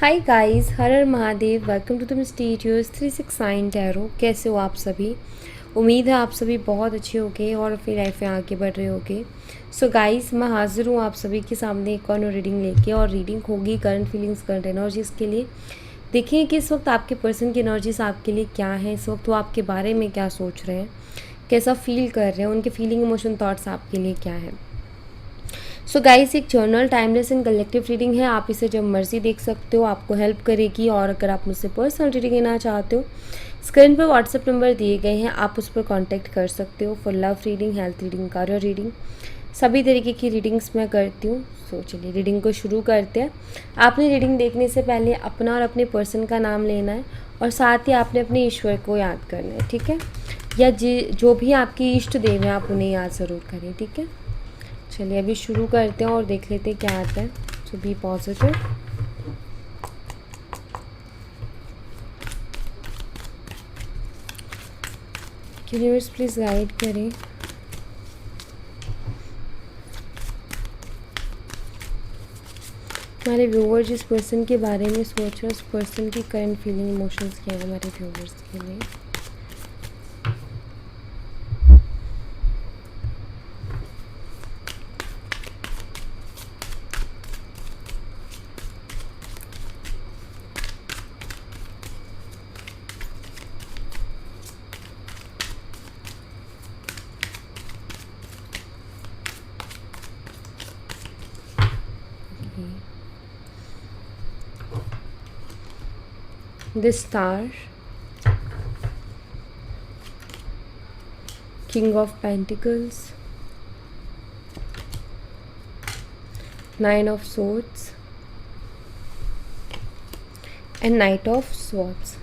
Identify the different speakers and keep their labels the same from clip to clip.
Speaker 1: Hi guys, Har Har Mahadev. Welcome to the mysterious 369 tarot. कैसे हो आप सभी? उम्मीद है आप सभी बहुत अच्छे होगे और अपनी लाइफ में आगे बढ़ रहे होगे। सो गाइस, मैं हाजिर हूँ आप सभी के सामने एक और रीडिंग लेके। और रीडिंग होगी करंट फीलिंग्स, करंट एनर्जीज़ के लिए। देखिए कि इस वक्त आपके पर्सन की एनर्जीज आपके लिए क्या है, इस वक्त वो आपके बारे में क्या सोच रहे हैं, कैसा फील कर रहे हैं, उनके फीलिंग, इमोशन, थॉट्स आपके लिए क्या है। सो गाइस, एक journal timeless and collective reading है। आप इसे जब मर्जी देख सकते हो, आपको हेल्प करेगी। और अगर आप मुझसे पर्सनल रीडिंग लेना चाहते हो, स्क्रीन पर व्हाट्सएप नंबर दिए गए हैं, आप उस पर कांटेक्ट कर सकते हो for love reading, health reading, career reading. सभी तरीके की रीडिंग्स मैं करती हूँ। सो चलिए रीडिंग को शुरू करते हैं। आपने रीडिंग देखने से पहले अपना और अपने पर्सन का नाम लेना है और साथ ही आपने अपने ईश्वर को याद करना है, ठीक है? या जो भी आपकी इष्ट देव हैं आप उन्हें याद ज़रूर करें, ठीक है? चलिए अभी शुरू करते हैं और देख लेते हैं क्या आता है। So be positive. Universe please guide करें। हमारे व्यूवर जिस पर्सन के बारे में सोच रहे हैं, उस पर्सन की करंट फीलिंग, इमोशंस क्या है हमारे व्यूवर्स के लिए। The Star, King of Pentacles, Nine of Swords and Knight of Swords.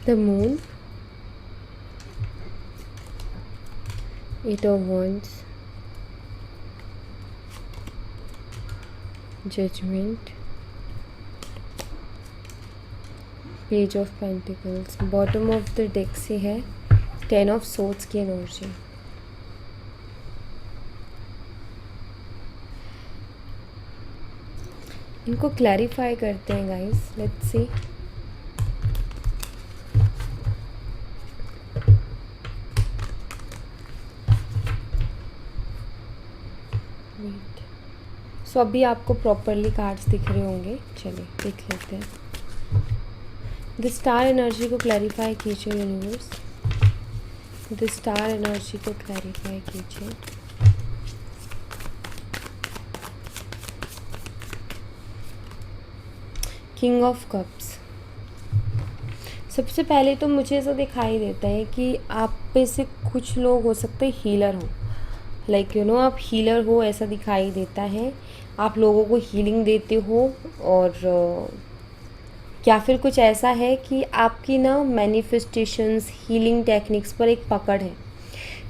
Speaker 1: The Moon, Eight of Wands, Judgment, Page of Pentacles. Bottom of the deck से है टेन ऑफ सोर्ड्स की energy. इनको clarify करते हैं guys, let's see. सो अभी आपको properly cards दिख रहे होंगे। चलिए देख लेते हैं। द स्टार एनर्जी को क्लैरिफाई कीजिए यूनिवर्स। द स्टार एनर्जी को क्लैरिफाई कीजिए। King of cups. सबसे पहले तो मुझे ऐसा दिखाई देता है कि आप पे से कुछ लोग हो सकते हैं हीलर हो, लाइक आप हीलर हो, ऐसा दिखाई देता है। आप लोगों को हीलिंग देते हो। और या फिर कुछ ऐसा है कि आपकी ना मैनिफेस्टेशंस, हीलिंग टेक्निक्स पर एक पकड़ है।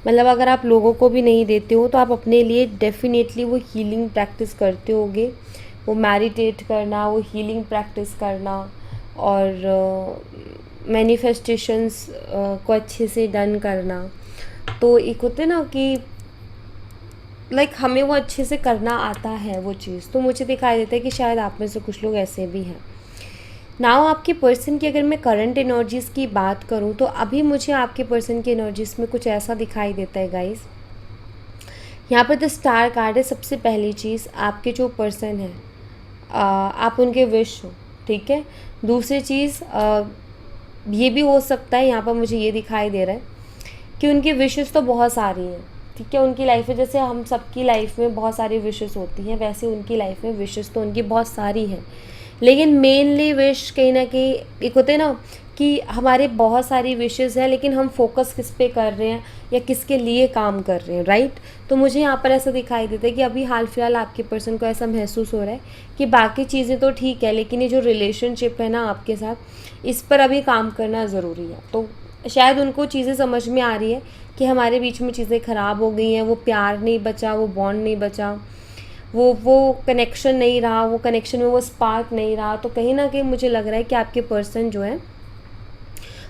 Speaker 1: मतलब अगर आप लोगों को भी नहीं देते हो तो आप अपने लिए डेफिनेटली वो हीलिंग प्रैक्टिस करते होगे। वो मैडिटेट करना, वो हीलिंग प्रैक्टिस करना और मैनिफेस्टेशंस को अच्छे से डन करना। तो एक होते ना कि लाइक हमें वो अच्छे से करना आता है वो चीज़। तो मुझे दिखाई देता है कि शायद आप में से कुछ लोग ऐसे भी हैं। नाउ आपके पर्सन की अगर मैं करंट एनर्जीज़ की बात करूं तो अभी मुझे आपके पर्सन की एनर्जीज़ में कुछ ऐसा दिखाई देता है गाइस। यहाँ पर द स्टार कार्ड है। सबसे पहली चीज़, आपके जो पर्सन है आप उनके विश हो, ठीक है। दूसरी चीज़ ये भी हो सकता है, यहाँ पर मुझे ये दिखाई दे रहा है कि उनकी विशेस तो बहुत सारी हैं, ठीक है। उनकी लाइफ में जैसे हम सबकी लाइफ में बहुत सारी विशेस होती हैं, वैसे उनकी लाइफ में विशेस तो उनकी बहुत सारी हैं। लेकिन मेनली विश कहीं ना कहीं एक होते हैं ना कि हमारे बहुत सारी विशेज़ हैं लेकिन हम फोकस किस पे कर रहे हैं या किसके लिए काम कर रहे हैं, राइट। तो मुझे यहाँ पर ऐसा दिखाई देता है कि अभी हाल फिलहाल आपके पर्सन को ऐसा महसूस हो रहा है कि बाकी चीज़ें तो ठीक है लेकिन ये जो रिलेशनशिप है ना आपके साथ, इस पर अभी काम करना ज़रूरी है। तो शायद उनको चीज़ें समझ में आ रही है कि हमारे बीच में चीज़ें ख़राब हो गई हैं, वो प्यार नहीं बचा, वो बॉन्ड नहीं बचा, वो कनेक्शन नहीं रहा, वो कनेक्शन में वो स्पार्क नहीं रहा। तो कहीं ना कहीं मुझे लग रहा है कि आपके पर्सन जो है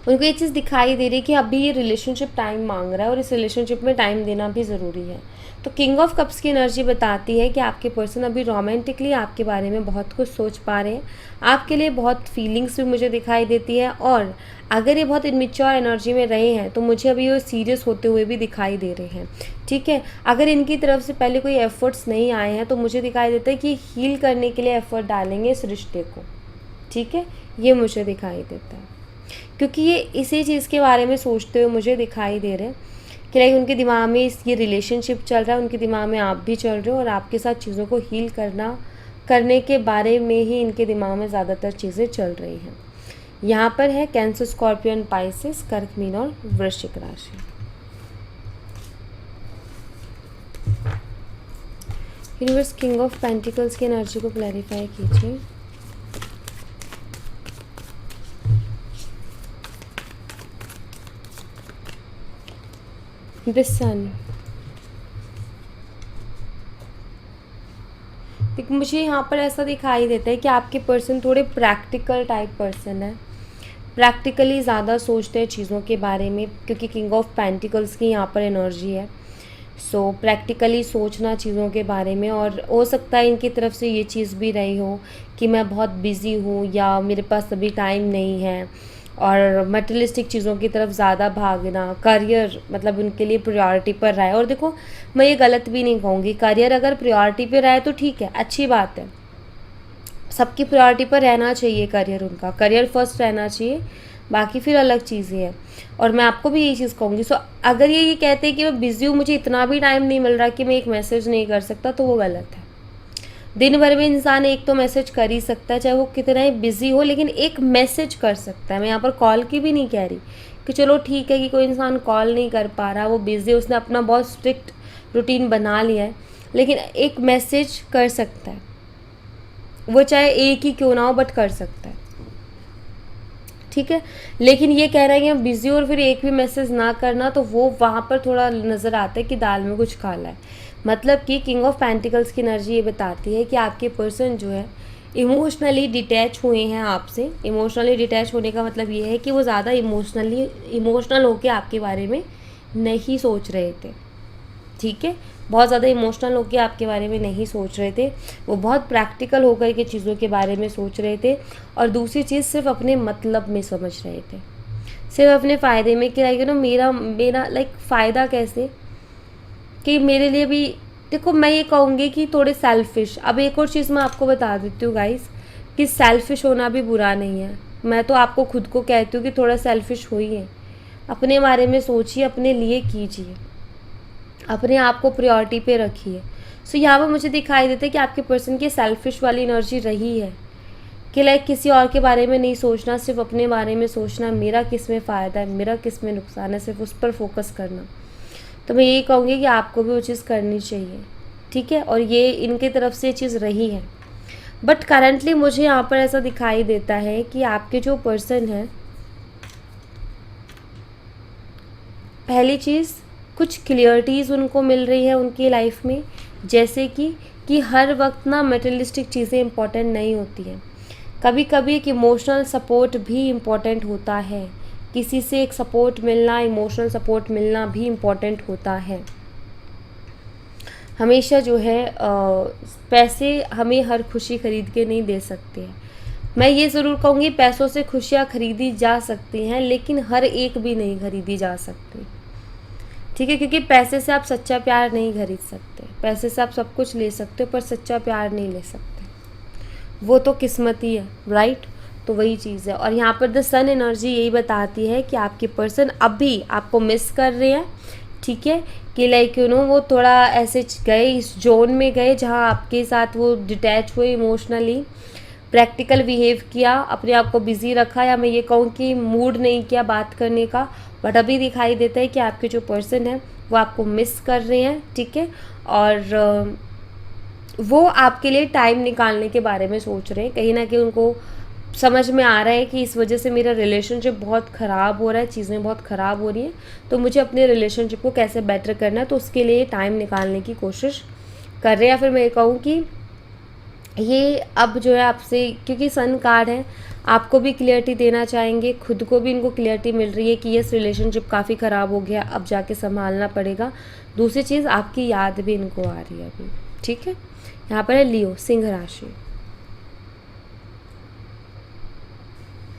Speaker 1: उनको ये चीज़ दिखाई दे रही है कि अभी ये रिलेशनशिप टाइम मांग रहा है और इस रिलेशनशिप में टाइम देना भी ज़रूरी है। तो किंग ऑफ कप्स की एनर्जी बताती है कि आपके पर्सन अभी रोमांटिकली आपके बारे में बहुत कुछ सोच पा रहे हैं, आपके लिए बहुत फीलिंग्स भी मुझे दिखाई देती है। और अगर ये बहुत इनमेच्योर एनर्जी में रहे हैं तो मुझे अभी ये सीरियस होते हुए भी दिखाई दे रहे हैं, ठीक है। अगर इनकी तरफ से पहले कोई एफर्ट्स नहीं आए हैं तो मुझे दिखाई देता है कि हील करने के लिए एफर्ट डालेंगे इस रिश्ते को, ठीक है। ये मुझे दिखाई देता है क्योंकि ये इसी चीज़ के बारे में सोचते हुए मुझे दिखाई दे रहे हैं कि लाइक उनके दिमाग में ये रिलेशनशिप चल रहा है, उनके दिमाग में आप भी चल रहे हो और आपके साथ चीज़ों को हील करने के बारे में ही इनके दिमाग में ज़्यादातर चीज़ें चल रही हैं। यहाँ पर है कैंसर, स्कॉर्पियन, पाइसेस, कर्क, मीन और वृश्चिक राशि। यूनिवर्स किंग ऑफ पेंटिकल्स की एनर्जी को क्लैरिफाई कीजिए। द सन। देखो मुझे यहाँ पर ऐसा दिखाई देता है कि आपके पर्सन थोड़े प्रैक्टिकल टाइप पर्सन है, प्रैक्टिकली ज़्यादा सोचते हैं चीज़ों के बारे में क्योंकि किंग ऑफ पेंटिकल्स की यहाँ पर एनर्जी है। सो प्रैक्टिकली सोचना चीज़ों के बारे में, और हो सकता है इनकी तरफ से ये चीज़ भी रही हो कि मैं बहुत बिज़ी हूँ या मेरे पास अभी टाइम नहीं है, और मटेरियलिस्टिक चीज़ों की तरफ ज़्यादा भागना, करियर मतलब उनके लिए प्रायोरिटी पर रहा है। और देखो मैं ये गलत भी नहीं कहूँगी, करियर अगर प्रायोरिटी पर रहा है तो ठीक है, अच्छी बात है, सबकी प्रायोरिटी पर रहना चाहिए करियर, उनका करियर फर्स्ट रहना चाहिए, बाकी फिर अलग चीज़ें हैं। और मैं आपको भी यही चीज़ कहूँगी। सो अगर ये कहते हैं कि मैं बिज़ी हूँ, मुझे इतना भी टाइम नहीं मिल रहा कि मैं एक मैसेज नहीं कर सकता, तो वो गलत है। दिन भर में इंसान एक तो मैसेज कर ही सकता है, चाहे वो कितना ही बिज़ी हो, लेकिन एक मैसेज कर सकता है। मैं यहाँ पर कॉल की भी नहीं कह रही कि चलो ठीक है कि कोई इंसान कॉल नहीं कर पा रहा, वो बिज़ी है, उसने अपना बहुत स्ट्रिक्ट रूटीन बना लिया है, लेकिन एक मैसेज कर सकता है, वो चाहे एक ही क्यों ना हो बट कर सकता है, ठीक है। लेकिन ये कह रहा है कि हम बिज़ी और फिर एक भी मैसेज ना करना, तो वो वहाँ पर थोड़ा नज़र आता है कि दाल में कुछ काला है। मतलब कि किंग ऑफ पेंटिकल्स की एनर्जी ये बताती है कि आपके पर्सन जो है इमोशनली डिटैच हुए हैं आपसे। इमोशनली डिटैच होने का मतलब ये है कि वो ज़्यादा इमोशनल होकर आपके बारे में नहीं सोच रहे थे, ठीक है। बहुत ज़्यादा इमोशनल होकर आपके बारे में नहीं सोच रहे थे, वो बहुत प्रैक्टिकल होकर के चीज़ों के बारे में सोच रहे थे। और दूसरी चीज़ सिर्फ अपने मतलब में समझ रहे थे, सिर्फ अपने फ़ायदे में कि लाइक मेरा लाइक फ़ायदा कैसे, कि मेरे लिए भी देखो मैं ये कहूँगी कि थोड़े सेल्फिश। अब एक और चीज़ मैं आपको बता देती हूँ गाइस कि सेल्फिश होना भी बुरा नहीं है। मैं तो आपको खुद को कहती हूँ कि थोड़ा सेल्फिश होइए, अपने बारे में सोचिए, अपने लिए कीजिए, अपने आप को प्रायोरिटी पे रखिए। सो यहाँ पर मुझे दिखाई देता है कि आपके पर्सन की सेल्फिश वाली एनर्जी रही है कि लाइक किसी और के बारे में नहीं सोचना, सिर्फ अपने बारे में सोचना, मेरा किस में फ़ायदा है, मेरा किस में नुकसान है, सिर्फ उस पर फोकस करना। तो मैं यही कहूँगी कि आपको भी वो चीज़ करनी चाहिए, ठीक है। और ये इनकी तरफ से चीज़ रही है। बट करंटली मुझे यहाँ पर ऐसा दिखाई देता है कि आपके जो पर्सन है, पहली चीज़ कुछ क्लियरिटीज़ उनको मिल रही है उनकी लाइफ में, जैसे कि हर वक्त ना मटेरियलिस्टिक चीज़ें इम्पॉर्टेंट नहीं होती हैं, कभी कभी एक इमोशनल सपोर्ट भी इम्पॉर्टेंट होता है, किसी से एक सपोर्ट मिलना, इमोशनल सपोर्ट मिलना भी इम्पॉर्टेंट होता है। हमेशा जो है पैसे हमें हर खुशी खरीद के नहीं दे सकते हैं। मैं ये ज़रूर कहूँगी पैसों से खुशियाँ खरीदी जा सकती हैं, लेकिन हर एक भी नहीं खरीदी जा सकती, ठीक है। क्योंकि पैसे से आप सच्चा प्यार नहीं खरीद सकते, पैसे से आप सब कुछ ले सकते हो पर सच्चा प्यार नहीं ले सकते, वो तो किस्मत ही है, राइट। तो वही चीज़ है। और यहाँ पर द सन एनर्जी यही बताती है कि आपके पर्सन अभी आपको मिस कर रहे हैं, ठीक है। कि लाइक वो थोड़ा ऐसे गए, इस जोन में गए जहाँ आपके साथ वो डिटैच हुए इमोशनली, प्रैक्टिकल बिहेव किया, अपने आप को बिज़ी रखा, या मैं ये कहूँ कि मूड नहीं किया बात करने का, बट अभी दिखाई देता है कि आपके जो पर्सन है वो आपको मिस कर रहे हैं, ठीक है, और वो आपके लिए टाइम निकालने के बारे में सोच रहे हैं। कहीं ना कहीं उनको समझ में आ रहा है कि इस वजह से मेरा रिलेशनशिप बहुत ख़राब हो रहा है, चीज़ें बहुत ख़राब हो रही हैं, तो मुझे अपने रिलेशनशिप को कैसे बेटर करना है, तो उसके लिए टाइम निकालने की कोशिश कर रहे हैं। या फिर मैं ये कहूँ कि ये अब जो है आपसे, क्योंकि सन कार्ड है, आपको भी क्लियरिटी देना चाहेंगे, खुद को भी इनको क्लियरिटी मिल रही है कि ये रिलेशनशिप काफ़ी ख़राब हो गया, अब जाके संभालना पड़ेगा। दूसरी चीज़, आपकी याद भी इनको आ रही है अभी, ठीक है। यहाँ पर है लियो, सिंह राशि।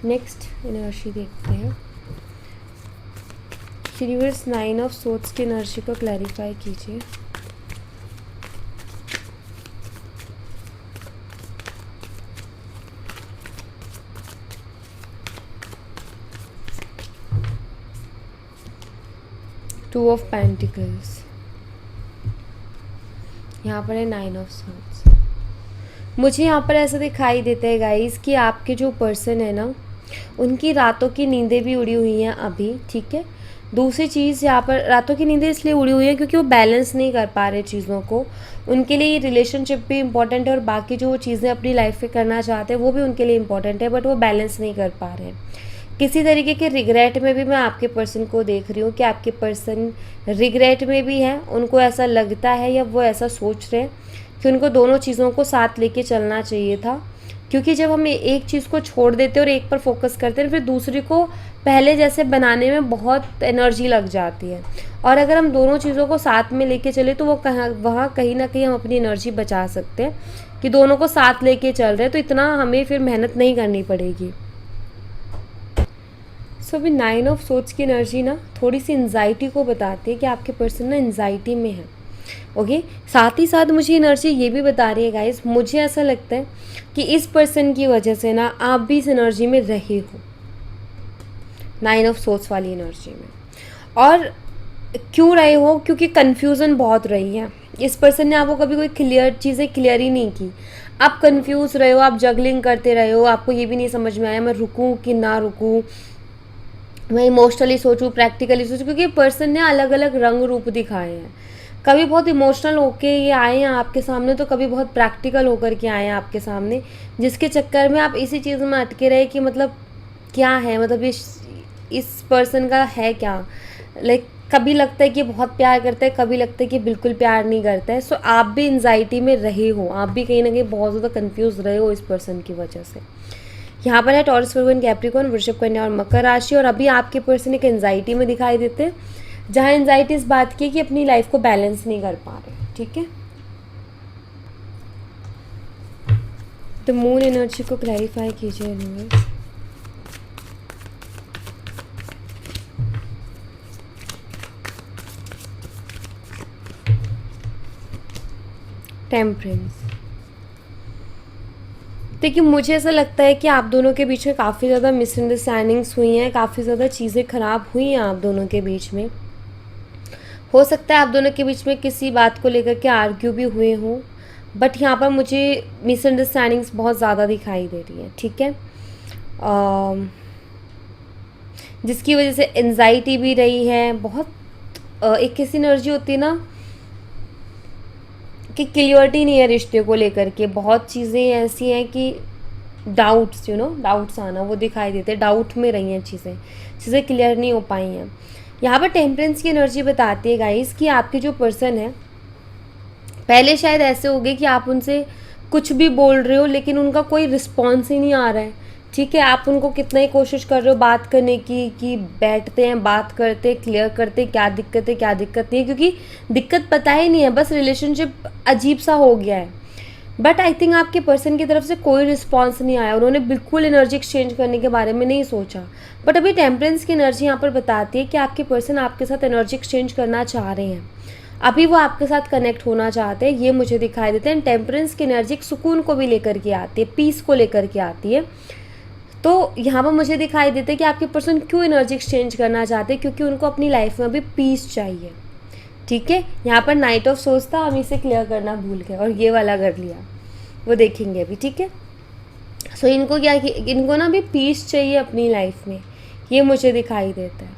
Speaker 1: नेक्स्ट एनर्जी देखते हैं। यूनिवर्स 9 ऑफ सोर्ड्स की एनर्जी को क्लैरिफाई कीजिए। टू ऑफ पेंटिकल्स, यहाँ पर है 9 ऑफ सोर्ड्स। मुझे यहाँ पर ऐसा दिखाई देता है गाइस कि आपके जो पर्सन है ना, उनकी रातों की नींदें भी उड़ी हुई हैं अभी, ठीक है। दूसरी चीज़, यहाँ पर रातों की नींदें इसलिए उड़ी हुई हैं क्योंकि वो बैलेंस नहीं कर पा रहे चीज़ों को। उनके लिए ये रिलेशनशिप भी इम्पॉर्टेंट है और बाकी जो चीज़ें अपनी लाइफ में करना चाहते हैं वो भी उनके लिए इम्पॉर्टेंट है, बट वो बैलेंस नहीं कर पा रहे हैं। किसी तरीके के रिग्रेट में भी मैं आपके पर्सन को देख रही हूँ कि आपके पर्सन रिग्रेट में भी हैं। उनको ऐसा लगता है या वो ऐसा सोच रहे हैं कि उनको दोनों चीज़ों को साथ लेके चलना चाहिए था, क्योंकि जब हम एक चीज़ को छोड़ देते हैं और एक पर फोकस करते हैं, फिर दूसरी को पहले जैसे बनाने में बहुत एनर्जी लग जाती है। और अगर हम दोनों चीज़ों को साथ में लेके चले तो वो वहाँ कहीं ना कहीं हम अपनी एनर्जी बचा सकते हैं कि दोनों को साथ लेके चल रहे हैं, तो इतना हमें फिर मेहनत नहीं करनी पड़ेगी। सो अभी 9 ऑफ सोर्ड्स की एनर्जी ना थोड़ी सी एंजाइटी को बताती है कि आपके पर्सन ना एंजाइटी में है, ओके। साथ ही साथ मुझे एनर्जी ये भी बता रही है गाइस, मुझे ऐसा लगता है कि इस पर्सन की वजह से ना आप भी इस एनर्जी में रहे हो, 9 ऑफ सोर्ड्स वाली एनर्जी में। और क्यों रहे हो? क्योंकि कन्फ्यूज़न बहुत रही है। इस पर्सन ने आपको कभी कोई चीज़ें क्लियर ही नहीं की। आप कन्फ्यूज़ रहे हो, आप जगलिंग करते रहे हो, आपको ये भी नहीं समझ में आया मैं रुकूं कि ना रुकूं, मैं इमोशनली सोचूं, प्रैक्टिकली सोचूं, क्योंकि पर्सन ने अलग अलग रंग रूप दिखाए हैं। कभी बहुत इमोशनल होके ये आए हैं आपके सामने, तो कभी बहुत प्रैक्टिकल होकर के आए हैं आपके सामने, जिसके चक्कर में आप इसी चीज़ में अटके रहे कि मतलब क्या है, मतलब इस पर्सन का है क्या। लाइक कभी लगता है कि बहुत प्यार करता है, कभी लगता है कि बिल्कुल प्यार नहीं करता है। सो आप भी एंजाइटी में रहे हो, आप भी कहीं ना कहीं बहुत ज़्यादा कंफ्यूज रहे हो इस पर्सन की वजह से। यहाँ पर है टॉरस, वर्गो, कैप्रिकॉर्न, वृषभ, कन्या और मकर राशि। और अभी आपके पर्सन एक एंजाइटी में दिखाई देते हैं, जहाँ एंजाइटी इस बात की कि अपनी लाइफ को बैलेंस नहीं कर पा रहे, ठीक है। तो मून एनर्जी को क्लैरिफाई कीजिए यूनिवर्स। टेम्परेंस। देखिए मुझे ऐसा लगता है कि आप दोनों के बीच में काफ़ी ज़्यादा मिसअंडरस्टैंडिंग्स हुई हैं, काफ़ी ज़्यादा चीज़ें ख़राब हुई हैं आप दोनों के बीच में। हो सकता है आप दोनों के बीच में किसी बात को लेकर के आर्ग्यू भी हुए हों, बट यहाँ पर मुझे मिसअंडरस्टैंडिंग्स बहुत ज़्यादा दिखाई दे रही है, ठीक है। जिसकी वजह से एंजाइटी भी रही है बहुत। एक किसी एनर्जी होती है ना कि क्लियरिटी नहीं है रिश्ते को लेकर के, बहुत चीज़ें ऐसी हैं कि डाउट्स डाउट्स आना वो दिखाई देते हैं, डाउट में रही हैं चीज़ें क्लियर नहीं हो पाई हैं। यहाँ पर टेम्परेंस की एनर्जी बताती है गाइस कि आपके जो पर्सन है पहले शायद ऐसे हो गए कि आप उनसे कुछ भी बोल रहे हो लेकिन उनका कोई रिस्पॉन्स ही नहीं आ रहा है, ठीक है। आप उनको कितना ही कोशिश कर रहे हो बात करने की कि बैठते हैं, बात करते, क्लियर करते क्या दिक्कत है क्या दिक्कत नहीं है, क्योंकि दिक्कत पता ही नहीं है, बस रिलेशनशिप अजीब सा हो गया है। बट आई थिंक आपके पर्सन की तरफ से कोई रिस्पॉन्स नहीं आया, उन्होंने बिल्कुल एनर्जी एक्सचेंज करने के बारे में नहीं सोचा। बट अभी टेम्परेंस की एनर्जी यहाँ पर बताती है कि आपके पर्सन आपके साथ एनर्जी एक्सचेंज करना चाह रहे हैं, अभी वो आपके साथ कनेक्ट होना चाहते हैं, ये मुझे दिखाई देते हैं। टेम्परेंस की एनर्जी एक सुकून को भी लेकर के आती है, पीस को लेकर के आती है। तो यहाँ पर मुझे दिखाई देता है कि आपके पर्सन क्यों एनर्जी एक्सचेंज करना चाहते हैं, क्योंकि उनको अपनी लाइफ में अभी पीस चाहिए, ठीक है। यहाँ पर नाइट ऑफ सोर्स था, हम इसे क्लियर करना भूल गए और ये वाला कर लिया, वो देखेंगे अभी, ठीक है। सो इनको क्या, इनको ना भी पीस चाहिए अपनी लाइफ में, ये मुझे दिखाई देता है,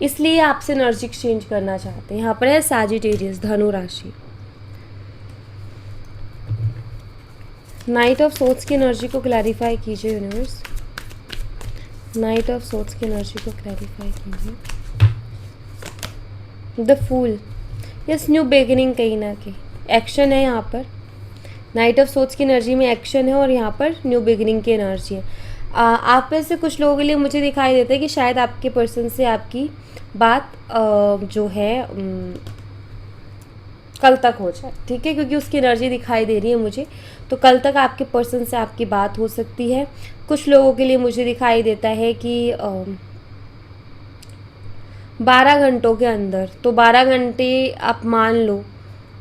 Speaker 1: इसलिए आपसे एनर्जी एक्सचेंज करना चाहते हैं। यहाँ पर है सैजिटेरियस, धनु राशि। नाइट ऑफ सोर्ड्स की एनर्जी को क्लैरिफाई कीजिए यूनिवर्स। नाइट ऑफ सोर्ड्स की एनर्जी को क्लैरिफाई कीजिए। The fool, yes, new beginning, कहीं ना कहीं एक्शन है यहाँ पर। नाइट ऑफ सोर्ड्स की एनर्जी में एक्शन है और यहाँ पर न्यू बिगिनिंग की एनर्जी है। आप में से कुछ लोगों के लिए मुझे दिखाई देता है कि शायद आपके पर्सन से आपकी बात जो है कल तक हो जाए, ठीक है, क्योंकि उसकी एनर्जी दिखाई दे रही है मुझे, तो कल तक आपके पर्सन से आपकी बात हो सकती है। कुछ लोगों के लिए मुझे दिखाई देता है कि 12 घंटों के अंदर, तो 12 घंटे आप मान लो,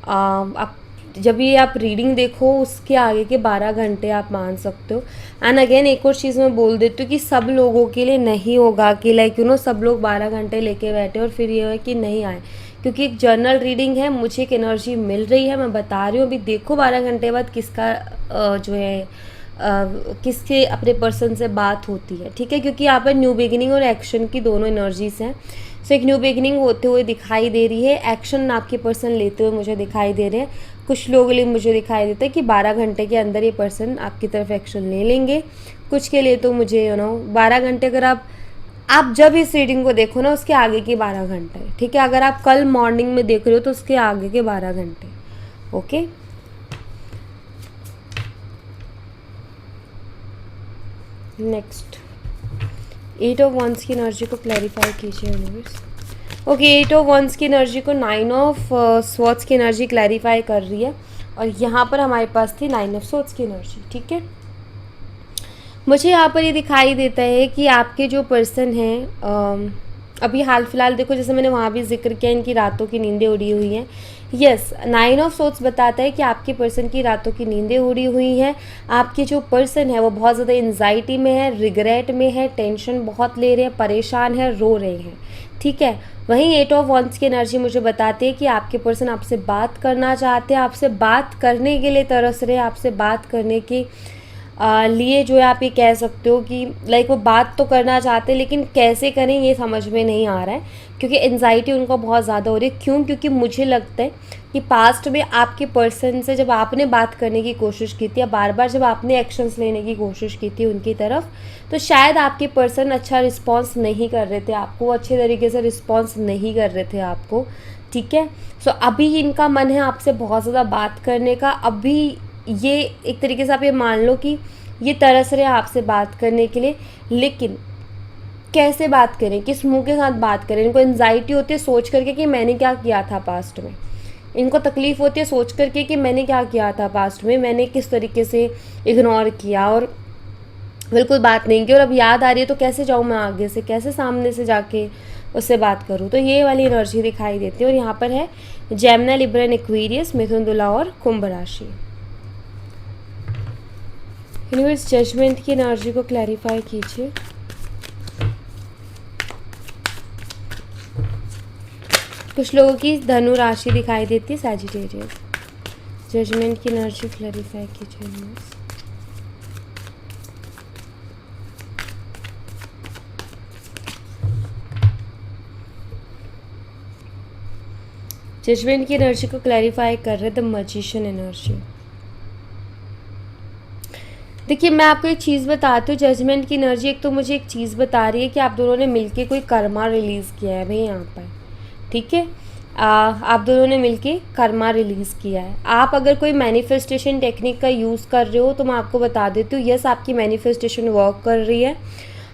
Speaker 1: आप जब ये आप रीडिंग देखो उसके आगे के 12 घंटे आप मान सकते हो। एंड अगेन एक और चीज़ मैं बोल देती हूँ कि सब लोगों के लिए नहीं होगा कि लाइक सब लोग 12 घंटे लेके बैठे और फिर ये है कि नहीं आए, क्योंकि एक जर्नल रीडिंग है, मुझे एक एनर्जी मिल रही है, मैं बता रही हूँ। अभी देखो 12 घंटे बाद किसका जो है किसके अपने पर्सन से बात होती है, ठीक है, क्योंकि यहाँ पर न्यू बिगिनिंग और एक्शन की दोनों एनर्जीज हैं। सो एक न्यू बिगिनिंग होते हुए दिखाई दे रही है, एक्शन आपके पर्सन लेते हुए मुझे दिखाई दे रहे हैं। कुछ लोगों के लिए मुझे दिखाई देता है कि 12 घंटे के अंदर ये पर्सन आपकी तरफ एक्शन ले लेंगे। कुछ के लिए तो मुझे 12 घंटे, अगर आप जब इस रीडिंग को देखो ना उसके आगे के 12 घंटे, ठीक है, अगर आप कल मॉर्निंग में देख रहे हो तो उसके आगे के 12 घंटे। ओके, नेक्स्ट 8 ऑफ वंस की एनर्जी को क्लैरिफाई कीजिए यूनिवर्स। ओके, 8 ऑफ वंस की एनर्जी को 9 ऑफ स्वॉर्ड्स की एनर्जी क्लैरिफाई कर रही है, और यहाँ पर हमारे पास थी 9 ऑफ स्वॉर्ड्स की एनर्जी, ठीक है। मुझे यहाँ पर ये दिखाई देता है कि आपके जो पर्सन हैं अभी हाल फिलहाल देखो, जैसे मैंने वहाँ भी जिक्र किया, इनकी रातों की नींदें उड़ी हुई हैं। यस, 9 ऑफ सोर्ड्स बताता है कि आपके पर्सन की रातों की नींदें उड़ी हुई हैं। आपके जो पर्सन है वो बहुत ज़्यादा एंजाइटी में है, रिग्रेट में है, टेंशन बहुत ले रहे हैं, परेशान है, रो रहे हैं, ठीक है। वहीं 8 ऑफ वंस की एनर्जी मुझे बताती है कि आपके पर्सन आपसे बात करना चाहते हैं, आपसे बात करने के लिए तरस रहे हैं, आपसे बात करने के लिए जो है आप ये कह सकते हो कि लाइक वो बात तो करना चाहते हैं लेकिन कैसे करें ये समझ में नहीं आ रहा है, क्योंकि एंजाइटी उनको बहुत ज़्यादा हो रही है। क्यों? क्योंकि मुझे लगता है कि पास्ट में आपके पर्सन से जब आपने बात करने की कोशिश की थी या बार बार जब आपने एक्शंस लेने की कोशिश की थी उनकी तरफ, तो शायद आपके पर्सन अच्छा रिस्पॉन्स नहीं कर रहे थे आपको, अच्छे तरीके से रिस्पॉन्स नहीं कर रहे थे आपको, ठीक है। सो अभी इनका मन है आपसे बहुत ज़्यादा बात करने का। अभी ये एक तरीके से आप ये मान लो कि ये तरस रहे हैं आपसे बात करने के लिए, लेकिन कैसे बात करें, किस मुंह के साथ बात करें। इनको एंजाइटी होती है सोच करके कि मैंने क्या किया था पास्ट में, इनको तकलीफ़ होती है सोच करके कि मैंने क्या किया था पास्ट में, मैंने किस तरीके से इग्नोर किया और बिल्कुल बात नहीं की, और अब याद आ रही है तो कैसे जाऊँ मैं आगे से, कैसे सामने से जाके उससे बात करूँ। तो ये वाली एनर्जी दिखाई देती है। और यहाँ पर है जेमिनी, लिब्रा, एक्वेरियस, मिथुन, तुला और कुंभ राशि। यूनिवर्स जजमेंट की एनर्जी को क्लैरिफाई कीजिए। कुछ लोगों की धनु राशि दिखाई देती है, सैजिटेरियस। जजमेंट की एनर्जी क्लैरिफाई कीजिए यूनिवर्स। जजमेंट की एनर्जी को क्लैरिफाई कर रहे द मैजिशियन एनर्जी। देखिए मैं आपको एक चीज़ बताती हूँ, जजमेंट की एनर्जी एक तो मुझे एक चीज़ बता रही है कि आप दोनों ने मिलके कोई कर्मा रिलीज़ किया है भाई यहाँ पर, ठीक है। आप दोनों ने मिलके कर्मा रिलीज़ किया है। आप अगर कोई मैनिफेस्टेशन टेक्निक का यूज़ कर रहे हो तो मैं आपको बता देती हूँ, यस आपकी मैनिफेस्टेशन वर्क कर रही है।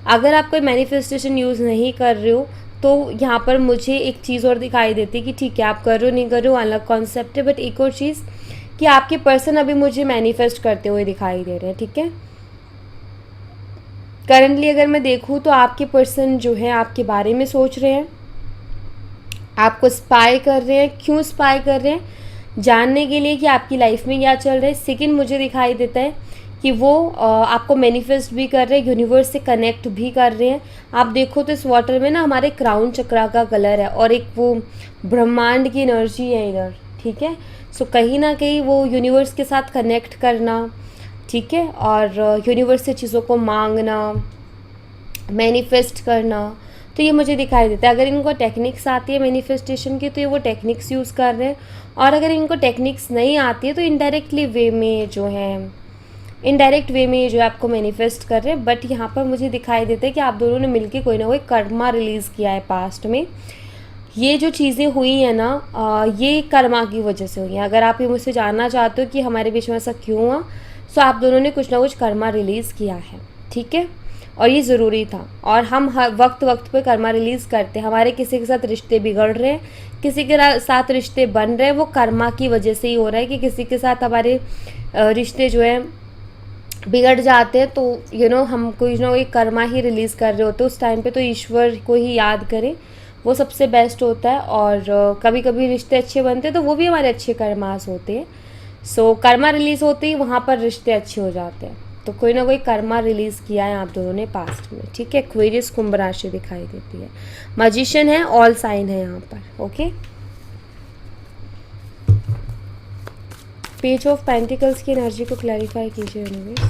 Speaker 1: अगर आप कोई मैनिफेस्टेशन यूज़ नहीं कर रहे हो तो यहाँ पर मुझे एक चीज़ और दिखाई देती है कि ठीक है आप कर रहे हो नहीं कर रहे हो अलग कॉन्सेप्ट है, बट एक और चीज़ कि आपके पर्सन अभी मुझे मैनिफेस्ट करते हुए दिखाई दे रहे हैं, ठीक है। करंटली अगर मैं देखूँ तो आपके पर्सन जो है आपके बारे में सोच रहे हैं, आपको स्पाई कर रहे हैं। क्यों स्पाई कर रहे हैं? जानने के लिए कि आपकी लाइफ में क्या चल रहा है। सेकंड मुझे दिखाई देता है कि वो आपको मैनिफेस्ट भी कर रहे हैं, यूनिवर्स से कनेक्ट भी कर रहे हैं। आप देखो तो इस वाटर में ना हमारे क्राउन चक्रा का कलर है और एक वो ब्रह्मांड की एनर्जी है इधर, ठीक है। सो कहीं ना कहीं वो यूनिवर्स के साथ कनेक्ट करना, ठीक है। और यूनिवर्स से चीज़ों को मांगना, मैनिफेस्ट करना, तो ये मुझे दिखाई देता है। अगर इनको टेक्निक्स आती है मैनिफेस्टेशन की तो ये वो टेक्निक्स यूज़ कर रहे हैं, और अगर इनको टेक्निक्स नहीं आती है तो इनडायरेक्टली वे में जो है, इनडायरेक्ट वे में जो है आपको मैनिफेस्ट कर रहे हैं। बट यहाँ पर मुझे दिखाई देता है कि आप दोनों ने मिलकर कोई ना कोई कर्मा रिलीज़ किया है पास्ट में। ये जो चीज़ें हुई हैं ना, ये कर्मा की वजह से हुई हैं। अगर आप ये मुझसे जानना चाहते हो कि हमारे बीच में ऐसा क्यों हुआ, तो आप दोनों ने कुछ ना कुछ कर्मा रिलीज़ किया है, ठीक है। और ये ज़रूरी था, और हम हर वक्त वक्त पे कर्मा रिलीज़ करते हैं। हमारे किसी के साथ रिश्ते बिगड़ रहे हैं, किसी के साथ रिश्ते बन रहे हैं, वो कर्मा की वजह से ही हो रहा है कि किसी के साथ हमारे रिश्ते जो है बिगड़ जाते हैं। तो हम कोई ना कोई कर्मा ही रिलीज़ कर रहे होते हैं उस टाइम पे। तो ईश्वर को ही याद करें, वो सबसे बेस्ट होता है। और कभी कभी रिश्ते अच्छे बनते हैं तो वो भी हमारे अच्छे कर्मास होते हैं। सो कर्मा रिलीज़ होते ही वहाँ पर रिश्ते अच्छे हो जाते हैं। तो कोई ना कोई कर्मा रिलीज़ किया है आप दोनों ने पास्ट में, ठीक है। एक्वेरियस कुंभ राशि दिखाई देती है, मैजिशियन है, ऑल साइन है यहाँ पर, ओके। पेज ऑफ पेंटिकल्स की एनर्जी को क्लैरिफाई कीजिए यूनिवर्स।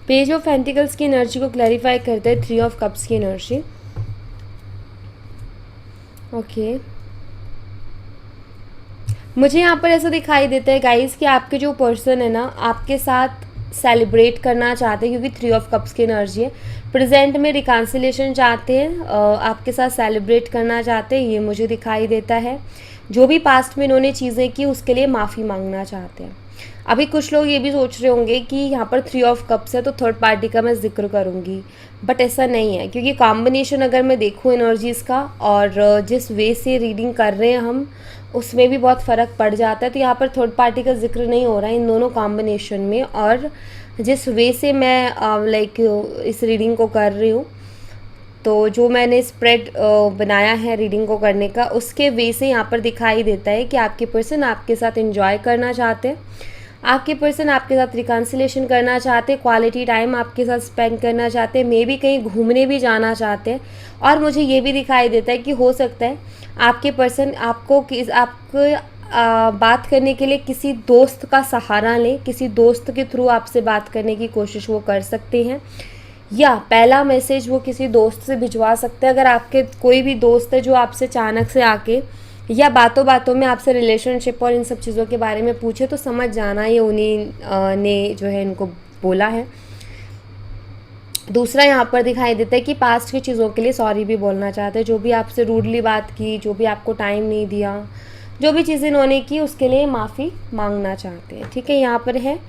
Speaker 1: पेज ऑफ पेंटिकल्स की एनर्जी को क्लैरिफाई करते हैं थ्री ऑफ कप्स की एनर्जी, ओके। मुझे यहाँ पर ऐसा दिखाई देता है गाइस कि आपके जो पर्सन है ना, आपके साथ सेलिब्रेट करना चाहते हैं, क्योंकि थ्री ऑफ कप्स की एनर्जी है। प्रेजेंट में रिकॉन्सिलेशन चाहते हैं, आपके साथ सेलिब्रेट करना चाहते हैं, ये मुझे दिखाई देता है। जो भी पास्ट में इन्होंने चीज़ें की उसके लिए माफ़ी मांगना चाहते हैं। अभी कुछ लोग ये भी सोच रहे होंगे कि यहाँ पर थ्री ऑफ कप्स है तो थर्ड पार्टी का मैं जिक्र करूँगी, बट ऐसा नहीं है, क्योंकि कॉम्बिनेशन अगर मैं देखूँ एनर्जीज़ का और जिस वे से रीडिंग कर रहे हैं हम, उसमें भी बहुत फ़र्क पड़ जाता है। तो यहाँ पर थर्ड पार्टी का जिक्र नहीं हो रहा है इन दोनों कॉम्बिनेशन में। और जिस वे से मैं लाइक इस रीडिंग को कर रही हूँ, तो जो मैंने स्प्रेड बनाया है रीडिंग को करने का, उसके वे से यहाँ पर दिखाई देता है कि आपके पर्सन आपके साथ एंजॉय करना चाहते हैं, आपके पर्सन आपके साथ रिकॉन्सिलेशन करना चाहते हैं, क्वालिटी टाइम आपके साथ स्पेंड करना चाहते हैं, मे भी कहीं घूमने भी जाना चाहते हैं। और मुझे ये भी दिखाई देता है कि हो सकता है आपके पर्सन आपको बात करने के लिए किसी दोस्त का सहारा लें, किसी दोस्त के थ्रू आपसे बात करने की कोशिश वो कर सकते हैं, या पहला मैसेज वो किसी दोस्त से भिजवा सकते हैं। अगर आपके कोई भी दोस्त है जो आपसे अचानक से आके या बातों बातों में आपसे रिलेशनशिप और इन सब चीज़ों के बारे में पूछे, तो समझ जाना ये उन्हीं ने जो है इनको बोला है। दूसरा यहाँ पर दिखाई देता है कि पास्ट की चीज़ों के लिए सॉरी भी बोलना चाहते हैं। जो भी आपसे रूडली बात की, जो भी आपको टाइम नहीं दिया, जो भी चीज़ें इन्होंने की उसके लिए माफ़ी मांगना चाहते हैं, ठीक है। यहाँ पर है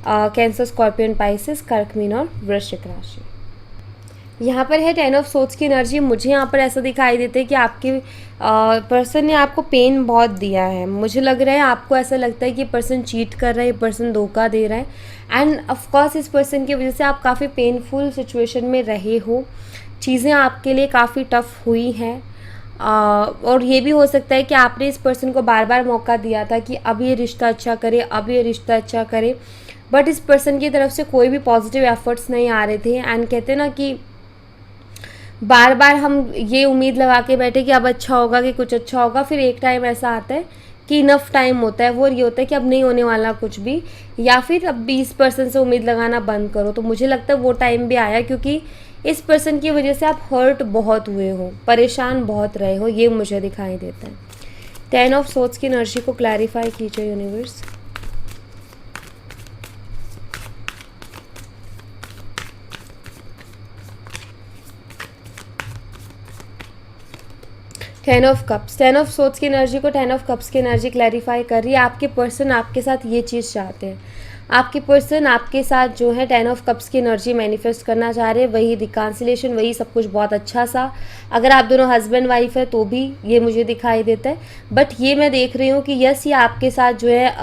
Speaker 1: कैंसर, स्कॉर्पियन, पाइसेस, कर्क, मीन और वृश्चिक राशि। यहाँ पर है टेन ऑफ सोर्ड्स की एनर्जी। मुझे यहाँ पर ऐसा दिखाई देता है कि आपके पर्सन ने आपको पेन बहुत दिया है। मुझे लग रहा है, आपको ऐसा लगता है कि पर्सन चीट कर रहा है, ये पर्सन धोखा दे रहा है, एंड ऑफ कोर्स इस पर्सन की वजह से आप काफ़ी पेनफुल सिचुएशन में रहे हो, चीज़ें आपके लिए काफ़ी टफ हुई हैं। और ये भी हो सकता है कि आपने इस पर्सन को बार बार मौका दिया था कि अब ये रिश्ता अच्छा करे, अब ये रिश्ता अच्छा करे, बट इस पर्सन की तरफ से कोई भी पॉजिटिव एफर्ट्स नहीं आ रहे थे। एंड कहते हैं ना कि बार बार हम ये उम्मीद लगा के बैठे कि अब अच्छा होगा, कि कुछ अच्छा होगा, फिर एक टाइम ऐसा आता है कि इनफ टाइम होता है वो, ये होता है कि अब नहीं होने वाला कुछ भी, या फिर अब 20% से उम्मीद लगाना बंद करो। तो मुझे लगता है वो टाइम भी आया, क्योंकि इस पर्सन की वजह से आप हर्ट बहुत हुए हो, परेशान बहुत रहे हो, ये मुझे दिखाई देता है। 10 ऑफ सोर्ड्स की एनर्जी को क्लैरिफाई कीजिए universe. Ten of cups, 10 of swords की एनर्जी को 10 ऑफ कप्स की एनर्जी क्लैरिफाई कर रही है। आपके पर्सन आपके साथ ये चीज़ चाहते हैं, आपके पर्सन आपके साथ जो है 10 ऑफ कप्स की एनर्जी मैनिफेस्ट करना चाह रहे हैं, वही रिकॉन्सिलेशन, वही सब कुछ बहुत अच्छा सा। अगर आप दोनों हस्बैंड वाइफ है तो भी ये मुझे दिखाई देता है, बट ये मैं देख रही हूँ कि यस, ये आपके साथ जो है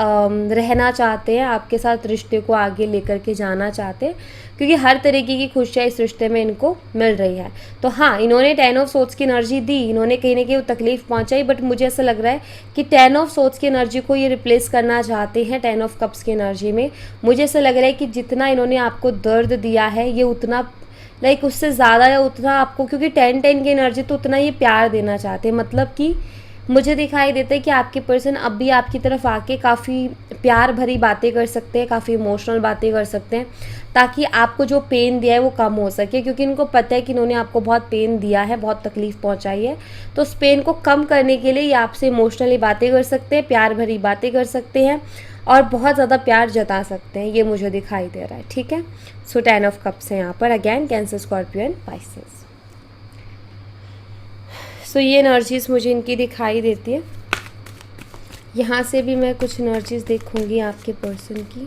Speaker 1: रहना चाहते हैं, आपके साथ रिश्ते को आगे लेकर के जाना चाहते हैं, क्योंकि हर तरीके की खुशियाँ इस रिश्ते में इनको मिल रही है। तो हाँ, इन्होंने 10 ऑफ सोर्ड्स की एनर्जी दी, इन्होंने कहीं ना कहीं तकलीफ पहुंचाई, बट मुझे ऐसा लग रहा है कि 10 ऑफ सोर्ड्स की एनर्जी को ये रिप्लेस करना चाहते हैं 10 ऑफ कप्स की एनर्जी में। मुझे ऐसा लग रहा है कि जितना इन्होंने आपको दर्द दिया है, ये उतना लाइक उससे ज़्यादा या उतना आपको, क्योंकि 10-10 की एनर्जी तो उतना ये प्यार देना चाहते हैं। मतलब कि मुझे दिखाई देता है कि आपके पर्सन अब भी आपकी तरफ आके काफ़ी प्यार भरी बातें कर सकते हैं, काफ़ी इमोशनल बातें कर सकते हैं, ताकि आपको जो पेन दिया है वो कम हो सके, क्योंकि इनको पता है कि इन्होंने आपको बहुत पेन दिया है, बहुत तकलीफ़ पहुंचाई है। तो उस पेन को कम करने के लिए ये आपसे इमोशनली बातें कर सकते हैं, प्यार भरी बातें कर सकते हैं और बहुत ज़्यादा प्यार जता सकते हैं, ये मुझे दिखाई दे रहा है। ठीक है, सो 10 ऑफ कप्स है यहाँ पर, again Cancer, Scorpio and Pisces. So ये एनर्जीज़ मुझे इनकी दिखाई देती है। यहाँ से भी मैं कुछ एनर्जीज़ देखूँगी आपके पर्सन की।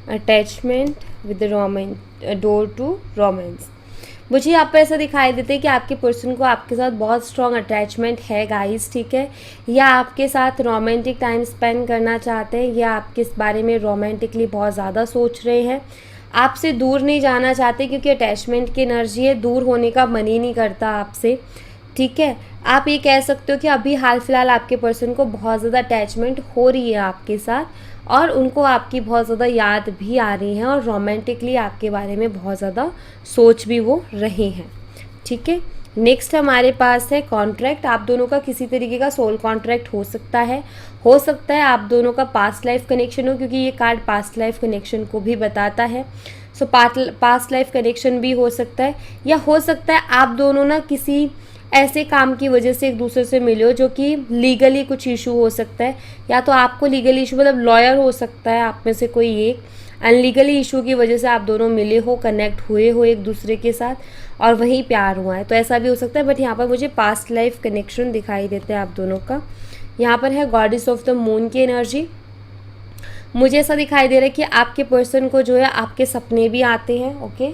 Speaker 1: Attachment with door to romance. मुझे यहाँ पर ऐसा दिखाई देता है कि आपके पर्सन को आपके साथ बहुत स्ट्रॉन्ग अटैचमेंट है गाइस, ठीक है, या आपके साथ रोमांटिक टाइम स्पेंड करना चाहते हैं, या आपके इस बारे में रोमांटिकली बहुत ज़्यादा सोच रहे हैं, आपसे दूर नहीं जाना चाहते, क्योंकि अटैचमेंट की एनर्जी है, दूर होने का मन ही नहीं करता आपसे। ठीक है, आप ये कह सकते हो कि अभी हाल फिलहाल आपके पर्सन को बहुत ज़्यादा अटैचमेंट हो रही है आपके साथ, और उनको आपकी बहुत ज़्यादा याद भी आ रही है, और रोमांटिकली आपके बारे में बहुत ज़्यादा सोच भी वो रहे हैं। ठीक है, नेक्स्ट हमारे पास है कॉन्ट्रैक्ट। आप दोनों का किसी तरीके का सोल कॉन्ट्रैक्ट हो सकता है आप दोनों का पास्ट लाइफ कनेक्शन हो, क्योंकि ये कार्ड पास्ट लाइफ कनेक्शन को भी बताता है। सो पास्ट लाइफ कनेक्शन भी हो सकता है, या हो सकता है आप दोनों ना किसी ऐसे काम की वजह से एक दूसरे से मिले हो जो कि लीगली कुछ इशू हो सकता है, या तो आपको लीगली इशू, मतलब लॉयर हो सकता है आप में से कोई एक, अनलीगली इशू की वजह से आप दोनों मिले हो, कनेक्ट हुए हो एक दूसरे के साथ, और वहीं प्यार हुआ है, तो ऐसा भी हो सकता है। बट यहाँ पर मुझे पास्ट लाइफ कनेक्शन दिखाई देता है आप दोनों का। यहाँ पर है गॉडेस ऑफ द मून की एनर्जी। मुझे ऐसा दिखाई दे रहा है कि आपके पर्सन को जो है आपके सपने भी आते हैं। ओके,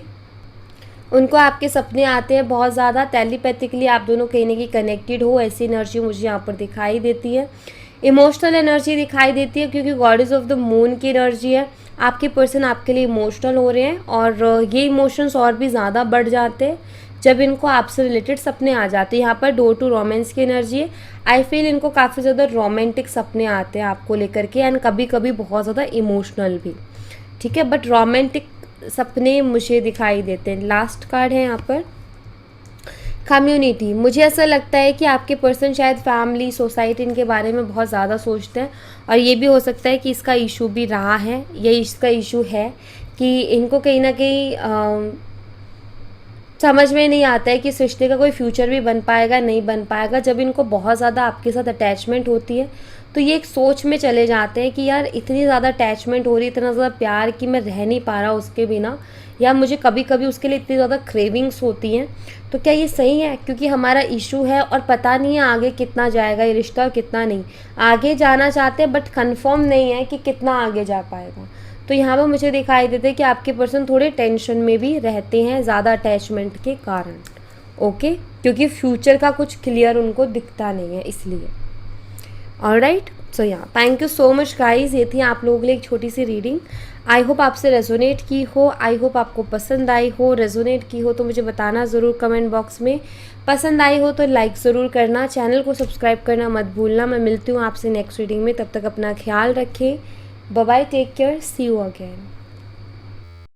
Speaker 1: उनको आपके सपने आते हैं बहुत ज़्यादा, टेलीपैथिकली आप दोनों कहीं ना कहीं कनेक्टेड हो, ऐसी एनर्जी मुझे यहाँ पर दिखाई देती है। इमोशनल एनर्जी दिखाई देती है, क्योंकि गॉडेस ऑफ द मून की एनर्जी है। आपके पर्सन आपके लिए इमोशनल हो रहे हैं, और ये इमोशंस और भी ज़्यादा बढ़ जाते हैं जब इनको आपसे रिलेटेड सपने आ जाते हैं। यहाँ पर डोर टू रोमांस की एनर्जी है। आई फील इनको काफ़ी ज़्यादा रोमांटिक सपने आते हैं आपको लेकर के, एंड कभी कभी बहुत ज़्यादा इमोशनल भी। ठीक है, बट रोमांटिक सपने मुझे दिखाई देते हैं। लास्ट कार्ड है यहाँ पर कम्युनिटी। मुझे ऐसा लगता है कि आपके पर्सन शायद फैमिली, सोसाइटी, इनके बारे में बहुत ज़्यादा सोचते हैं, और ये भी हो सकता है कि इसका इशू भी रहा है, ये इसका इशू है कि इनको कहीं ना कहीं समझ में नहीं आता है कि इस रिश्ते का कोई फ्यूचर भी बन पाएगा नहीं बन पाएगा। जब इनको बहुत ज़्यादा आपके साथ अटैचमेंट होती है, तो ये एक सोच में चले जाते हैं कि यार इतनी ज़्यादा अटैचमेंट हो रही है, इतना ज़्यादा प्यार कि मैं रह नहीं पा रहा उसके बिना, या मुझे कभी कभी उसके लिए इतनी ज़्यादा क्रेविंग्स होती हैं। तो क्या ये सही है? क्योंकि हमारा इशू है और पता नहीं है आगे कितना जाएगा ये रिश्ता और कितना नहीं। आगे जाना चाहते हैं बट कंफर्म नहीं है कि कितना आगे जा पाएगा। तो यहाँ पर मुझे दिखाई देते हैं कि आपके पर्सन थोड़े टेंशन में भी रहते हैं ज़्यादा अटैचमेंट के कारण। ओके, क्योंकि फ्यूचर का कुछ क्लियर उनको दिखता नहीं है इसलिए। ऑलराइट, सो या thank you so much guys. ये थी आप लोगों के लिए एक छोटी सी रीडिंग। आई होप आपसे रेजोनेट की हो, आई होप आपको पसंद आई हो। रेजोनेट की हो तो मुझे बताना ज़रूर कमेंट बॉक्स में। पसंद आई हो तो लाइक ज़रूर करना, चैनल को सब्सक्राइब करना मत भूलना। मैं मिलती हूँ आपसे नेक्स्ट रीडिंग में, तब तक अपना ख्याल रखें। Bye bye, take care, see you again.